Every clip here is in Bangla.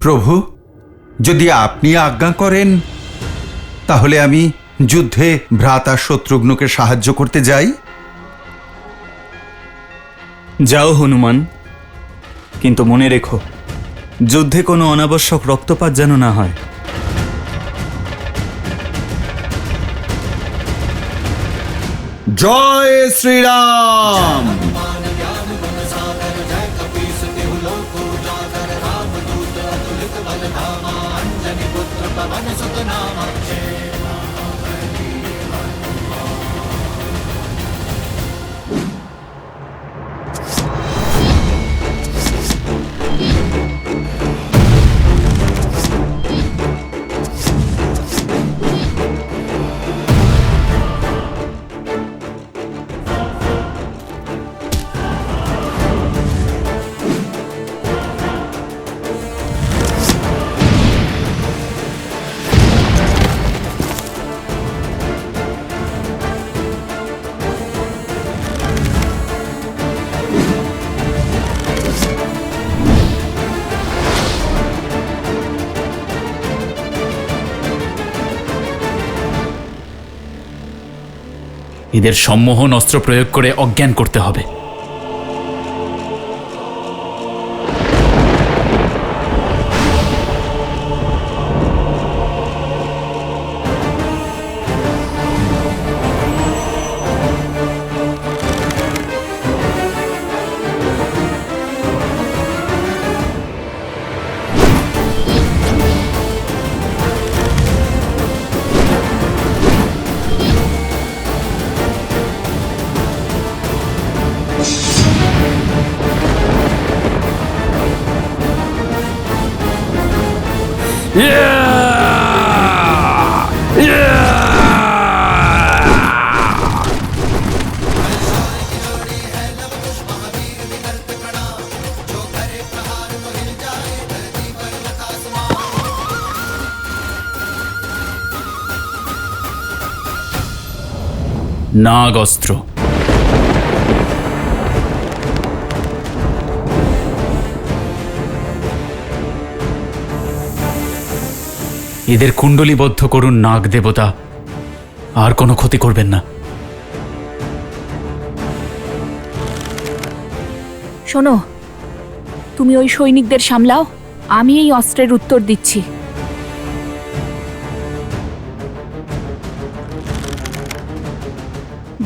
প্রভু, যদি আপনি আজ্ঞা করেন তাহলে আমি যুদ্ধে ভ্রাতা শত্রুঘ্নকে সাহায্য করতে যাই। যাও হনুমান, কিন্তু মনে রেখো যুদ্ধে কোনো অনাবশ্যক রক্তপাত যেন না হয়। জয় শ্রীরাম। এদের সম্মোহন অস্ত্র প্রয়োগ করে অজ্ঞান করতে হবে। নাগ অস্ত্র। এদের কুণ্ডলীবদ্ধ করুন নাগ দেবতা, আর কোনো ক্ষতি করবেন না। শোনো, তুমি ওই সৈনিকদের সামলাও, আমি এই অস্ত্রের উত্তর দিচ্ছি।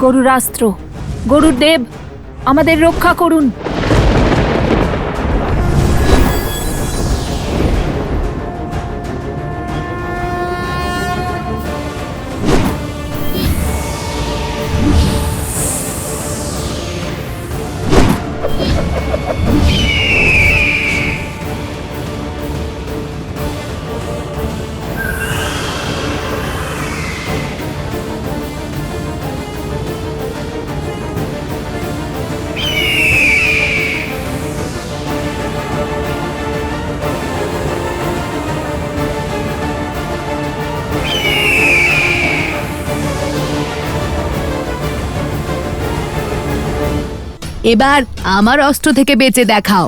গরুরাস্ত্র, গরুর দেব, আমাদের রক্ষা করুন। এবার আমার অস্ত্র থেকে বেঁচে দেখাও।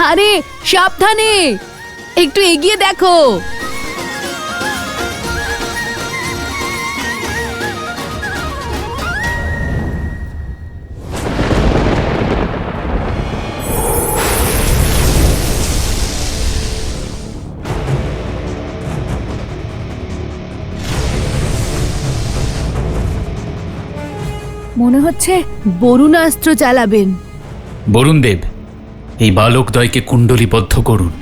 আরে সাবধানে, একটু এগিয়ে দেখো। মনে হচ্ছে বরুণাস্ত্র চালাবেন। বরুণ দেব, এই বালকদ্বয়কে কুণ্ডলীবদ্ধ করুন।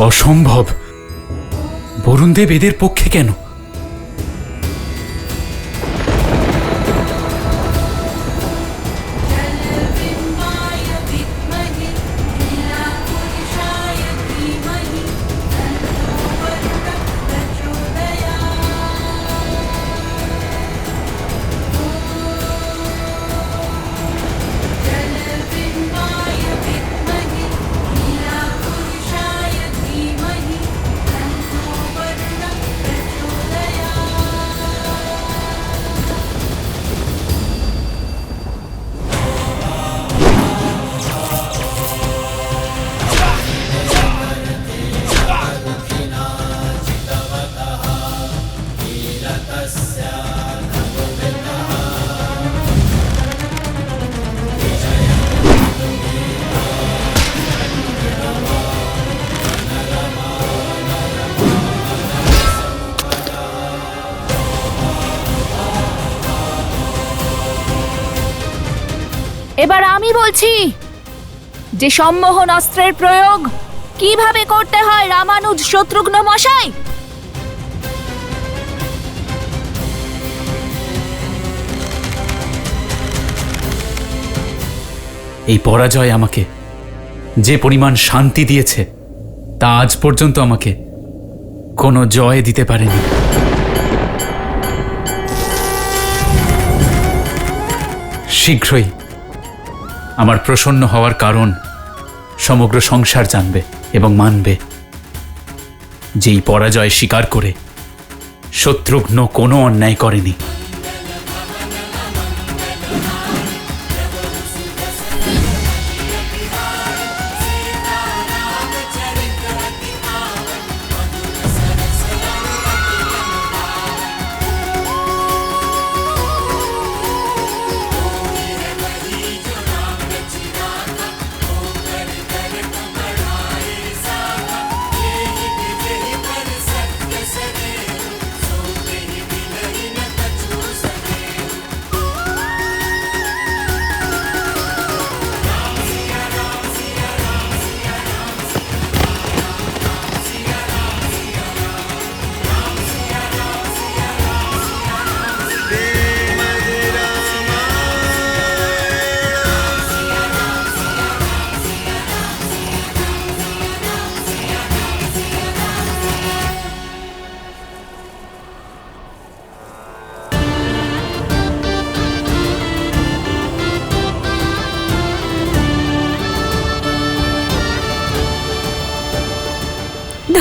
অসম্ভব। বরুণদেব এদের পক্ষে কেন? এবার আমি বলছি যে সম্মোহন অস্ত্রের প্রয়োগ কিভাবে করতে হয় রামানুজ শত্রুঘ্ন মশাই। এই পরাজয় আমাকে যে পরিমাণ শান্তি দিয়েছে তা আজ পর্যন্ত আমাকে কোনো জয় দিতে পারেনি। শীঘ্রই আমার প্রসন্ন হওয়ার কারণ সমগ্র সংসার জানবে এবং মানবে যে এই পরাজয় স্বীকার করে শত্রুঘ্ন কোনো অন্যায় করেনি।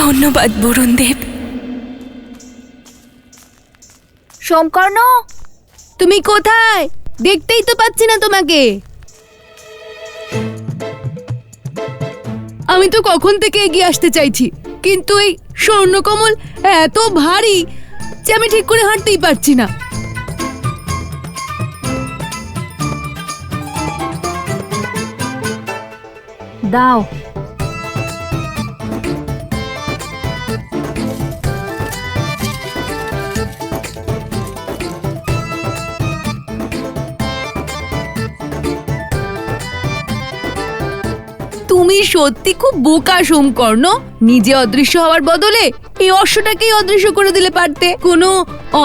ধন্যবাদ বরুণদেব। সোমকর্ণ, তুমি কোথায়? দেখতেই তো পাচ্ছি না তোমাকে। আমি তো কখন থেকে এগিয়ে আসতে চাইছি, কিন্তু এই স্বর্ণকমল এত ভারী যে আমি ঠিক করে হাঁটতেই পারছি না। দাও। তুমি সত্যি খুব বোকা সোমকর্ণ। নিজে অদৃশ্য হওয়ার বদলে এই অশ্বটাকেই অদৃশ্য করে দিলে পারতে। কোনো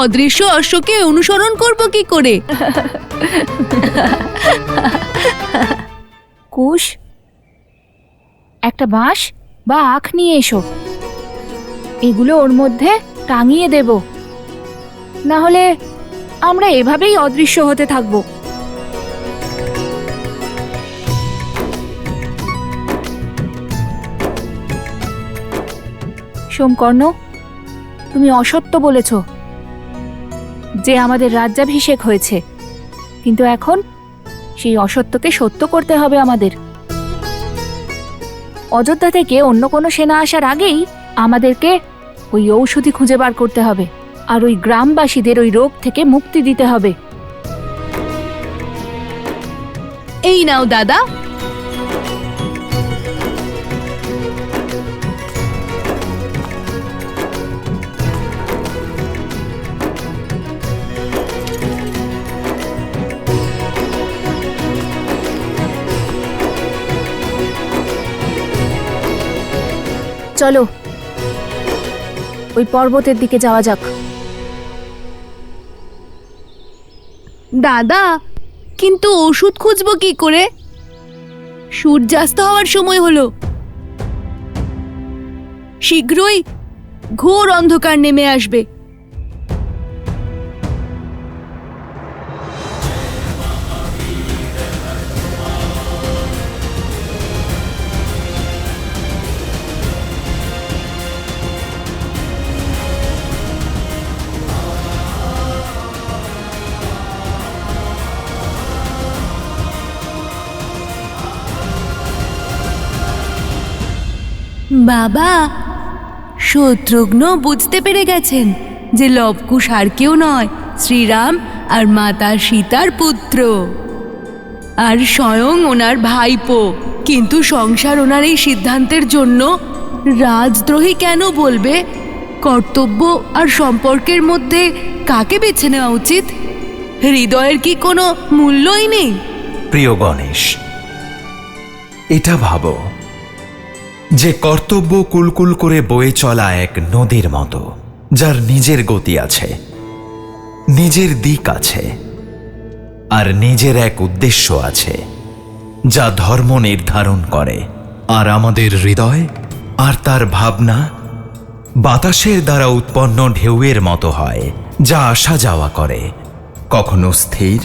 অদৃশ্য অশ্বকে অনুসরণ করব কি করে? কুশ, একটা বাঁশ বা আখ নিয়ে এসো, এগুলো ওর মধ্যে টাঙিয়ে দেব, না হলে আমরা এভাবেই অদৃশ্য হতে থাকবো। সোমকর্ণ, তুমি অসত্য বলেছ যে আমাদের রাজ্যাভিষেক হয়েছে, কিন্তু এখন সেই অসত্যকে সত্য করতে হবে আমাদের। অযোধ্যা থেকে অন্য কোনো সেনা আসার আগেই আমাদেরকে ওই ঔষধি খুঁজে বার করতে হবে, আর ওই গ্রামবাসীদের ওই রোগ থেকে মুক্তি দিতে হবে। এই নাও দাদা। চলো ওই পর্বতের দিকে যাওয়া যাক। দাদা, কিন্তু ওষুধ খুঁজবো কি করে? সূর্যাস্ত হওয়ার সময় হলো, শীঘ্রই ঘোর অন্ধকার নেমে আসবে। বাবা, শত্রুঘ্ন বুঝতে পেরে গেছেন যে লবকুশ আর কেউ নয়, শ্রীরাম আর মাতা সীতার পুত্র, আর স্বয়ং ওনার ভাইপো। কিন্তু সংসার ওনার এই সিদ্ধান্তের জন্য রাজদ্রোহী কেন বলবে? কর্তব্য আর সম্পর্কের মধ্যে কাকে বেছে নেওয়া উচিত? হৃদয়ের কি কোনো মূল্যই নেই? প্রিয় গণেশ, এটা ভাবো যে কর্তব্য কুলকুল করে বয়ে চলা এক নদীর মতো, যার নিজের গতি আছে, নিজের দিক আছে, আর নিজের এক উদ্দেশ্য আছে, যা ধর্ম নির্ধারণ করে। আর আমাদের হৃদয় আর তার ভাবনা বাতাসের দ্বারা উৎপন্ন ঢেউয়ের মতো হয়, যা আসা যাওয়া করে, কখনো স্থির,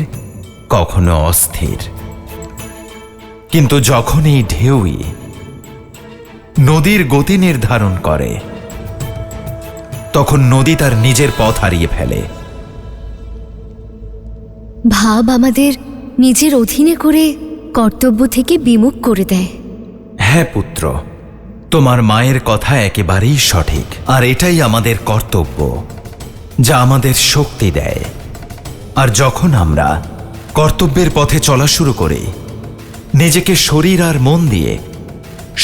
কখনো অস্থির। কিন্তু যখন এই ঢেউই নদীর গতি নির্ধারণ করে, তখন নদী তার নিজের পথ হারিয়ে ফেলে। ভাব আমাদের নিজের অধীনে করে কর্তব্য থেকে বিমুখ করে দেয়। হ্যাঁ পুত্র, তোমার মায়ের কথা একেবারেই সঠিক। আর এটাই আমাদের কর্তব্য, যা আমাদের শক্তি দেয়। আর যখন আমরা কর্তব্যের পথে চলা শুরু করি, নিজেকে শরীর আর মন দিয়ে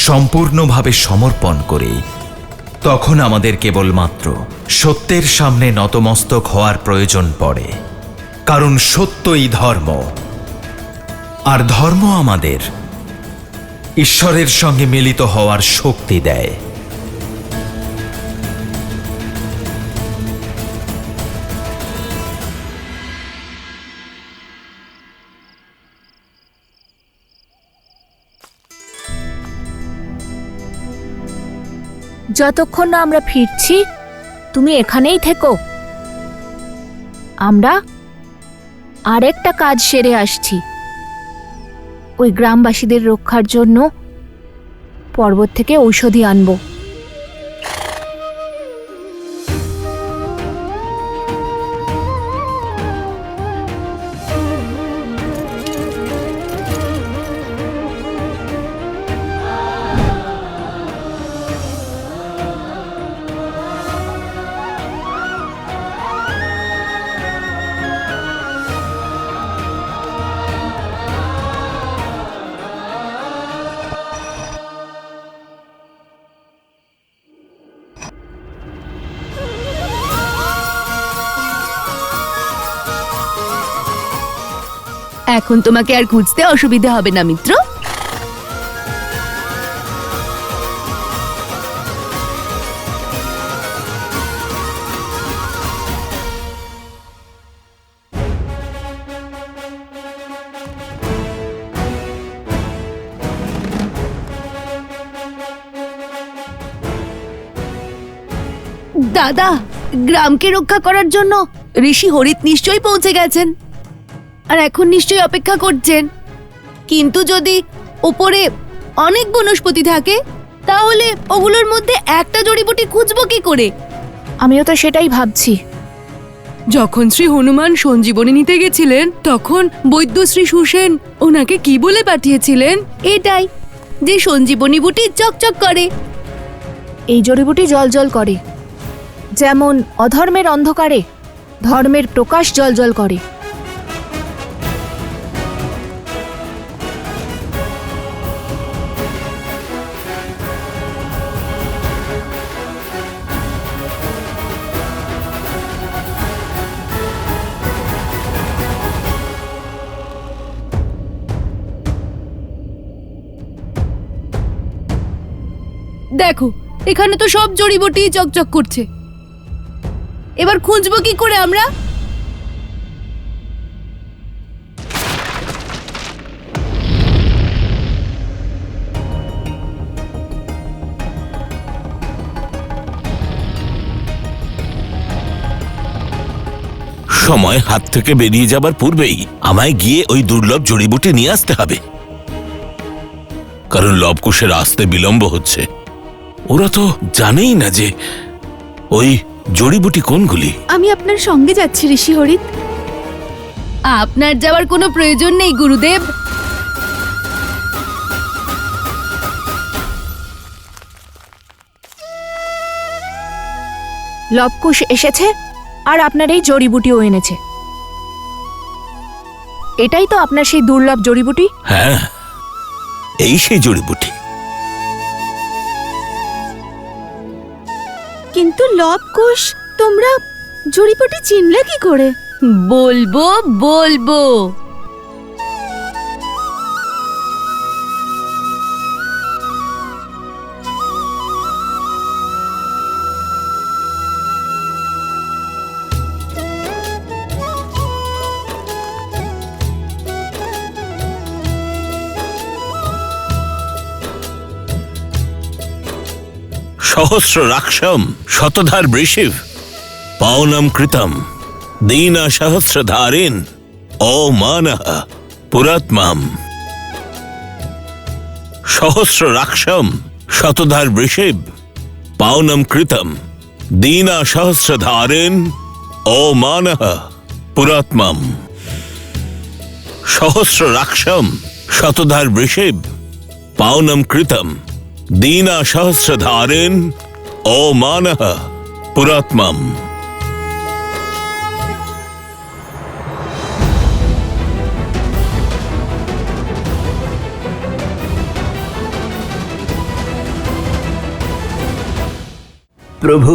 সম্পূর্ণভাবে সমর্পণ করি, তখন আমাদের কেবলমাত্র সত্যের সামনে নতমস্তক হওয়ার প্রয়োজন পড়ে। কারণ সত্যই ধর্ম, আর ধর্ম আমাদের ঈশ্বরের সঙ্গে মিলিত হওয়ার শক্তি দেয়। যতক্ষণ না আমরা ফিরছি তুমি এখানেই থেকো, আমরা আরেকটা কাজ সেরে আসছি। ওই গ্রামবাসীদের রক্ষার জন্য পর্বত থেকে ঔষধি আনবো। এখন তোমাকে আর খুঁজতে অসুবিধা হবে না মিত্র। দাদা, গ্রামকে রক্ষা করার জন্য ঋষি হরিত নিশ্চয়ই পৌঁছে গেছেন, আর এখন নিশ্চয়ই অপেক্ষা করছেন। কিন্তু যদি ওপরে অনেক বনস্পতি থাকে, তাহলে ওগুলোর মধ্যে একটা জড়িবুটি খুঁজবো কি করে? আমিও তো সেটাই ভাবছি। যখন শ্রী হনুমান সঞ্জীবনী নিতে গেছিলেন, তখন বৈদ্য শ্রী সুসেন ওনাকে কি বলে পাঠিয়েছিলেন? এটাই, যে সঞ্জীবনী বুটি চকচক করে। এই জড়িবুটি জ্বলজ্বল করে, যেমন অধর্মের অন্ধকারে ধর্মের প্রকাশ জ্বলজ্বল করে। দেখো, এখানে তো সব জড়িবটি চকচক করছে। এবার খুঁজবো কি করে আমরা? সময় হাত থেকে বেরিয়ে যাবার পূর্বেই আমায় গিয়ে ওই দুর্লভ জড়িবুটি নিয়ে আসতে হবে, কারণ লবকুশের আসতে বিলম্ব হচ্ছে। ওরা তো জানেই না যে ওই জড়িবুটি কোনগুলি। আমি আপনার সঙ্গে যাচ্ছি ঋষি হরিত। আপনার যাওয়ার কোনো প্রয়োজন নেই গুরুদেব। লবকুশ এসেছে আর আপনার এই জড়িবুটিও এনেছে। এটাই তো আপনার সেই দুর্লভ জড়িবুটি। হ্যাঁ, এই সেই জড়িবুটি। কিন্তু লবকুশ, তোমরা জড়িবুটি চিনলে কি করে? বলবো বলবো সহস্র রাক্ষম শতধার বৃষিভ পাওনম কৃতম দীনা সহস্রধারিন ও মানহ পুরাত্মাম। সহস্র রাক্ষম শতধার বৃষিভ পাওনম কৃতম দীনা সহস্রধারিন ও মানহ পুরাত্মাম। সহস্র রাক্ষম শতধার বৃষিভ পাওনম কৃতম দীনা সহস্রধারিন ও মানহ পুরাত্মাম। প্রভু,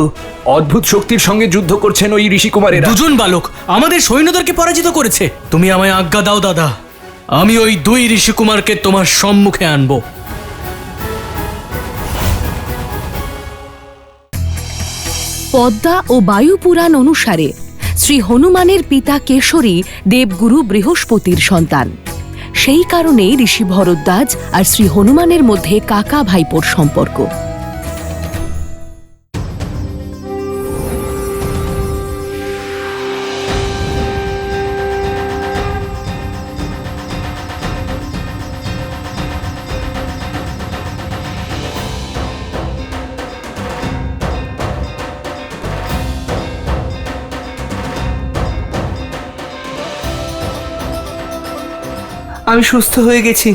অদ্ভুত শক্তির সঙ্গে যুদ্ধ করছেন ওই ঋষিকুমারেরা। দুজন বালক আমাদের সৈন্যদেরকে পরাজিত করেছে। তুমি আমায় আজ্ঞা দাও দাদা, আমি ওই দুই ঋষিকুমারকে তোমার সম্মুখে আনবো। পদ্মা ও বায়ু পুরাণ অনুসারে শ্রী হনুমানের পিতা কেশরী দেবগুরু বৃহস্পতির সন্তান। সেই কারণেই ঋষি ভরদ্বাজ আর শ্রী হনুমানের মধ্যে কাকা ভাইপোর সম্পর্ক। আমি সুস্থ হয়ে গেছি,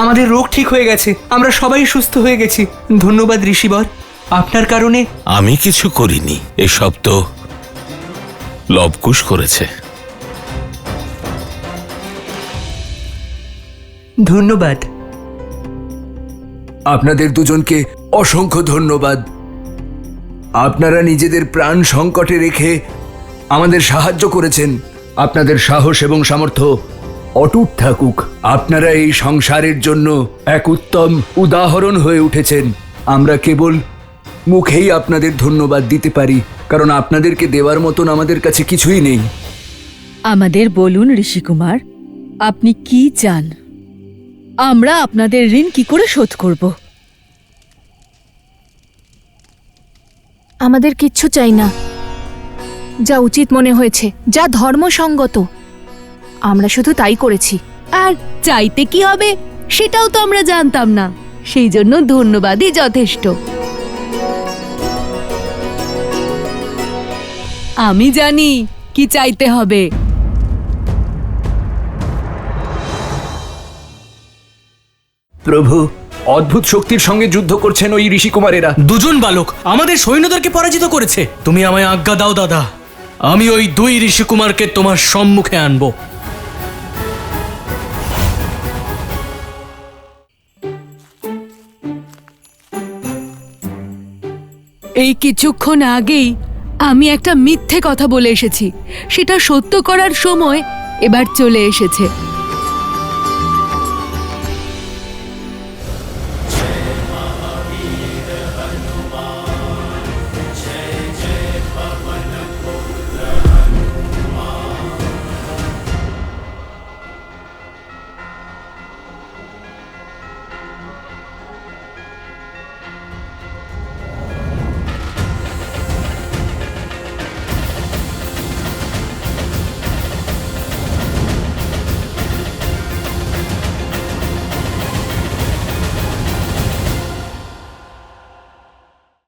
আমাদের রোগ ঠিক হয়ে গেছে, আমরা সবাই সুস্থ হয়ে গেছি। ধন্যবাদ ঋষিবর, আপনার কারণে। আমি কিছু করিনি, এসব তো লবকুশ করেছে। ধন্যবাদ আপনাদের দুজনকে, অসংখ্য ধন্যবাদ। আপনারা নিজেদের প্রাণ সংকটে রেখে আমাদের সাহায্য করেছেন। আপনাদের সাহস এবং সামর্থ্য অটুট থাকুক। আপনারা এই সংসারের জন্য এক উত্তম উদাহরণ হয়ে উঠেছেন। আমরা কেবল মুখেই আপনাদের ধন্যবাদ দিতে পারি, কারণ আপনাদেরকে দেওয়ার মতন আমাদের কাছে কিছুই নেই। আমাদের বলুন ঋষিকুমার, আপনি কি চান? আমরা আপনাদের ঋণ কি করে শোধ করব? আমাদের কিচ্ছু চাই না। যা উচিত মনে হয়েছে, যা ধর্মসঙ্গত, আমরা শুধু তাই করেছি। আর চাইতে কি হবে সেটাও তো আমরা জানতাম না, সেই জন্য ধন্যবাদই যথেষ্ট। আমি জানি কি চাইতে হবে। প্রভু, অদ্ভুত শক্তির সঙ্গে যুদ্ধ করছেন ওই ঋষিকুমারেরা। দুজন বালক আমাদের সৈন্যদেরকে পরাজিত করেছে। তুমি আমায় আজ্ঞা দাও দাদা, আমি ওই দুই ঋষিকুমারকে তোমার সম্মুখে আনবো। এই কিছুক্ষণ আগেই আমি একটা মিথ্যে কথা বলে এসেছি, সেটা সত্য করার সময় এবার চলে এসেছে।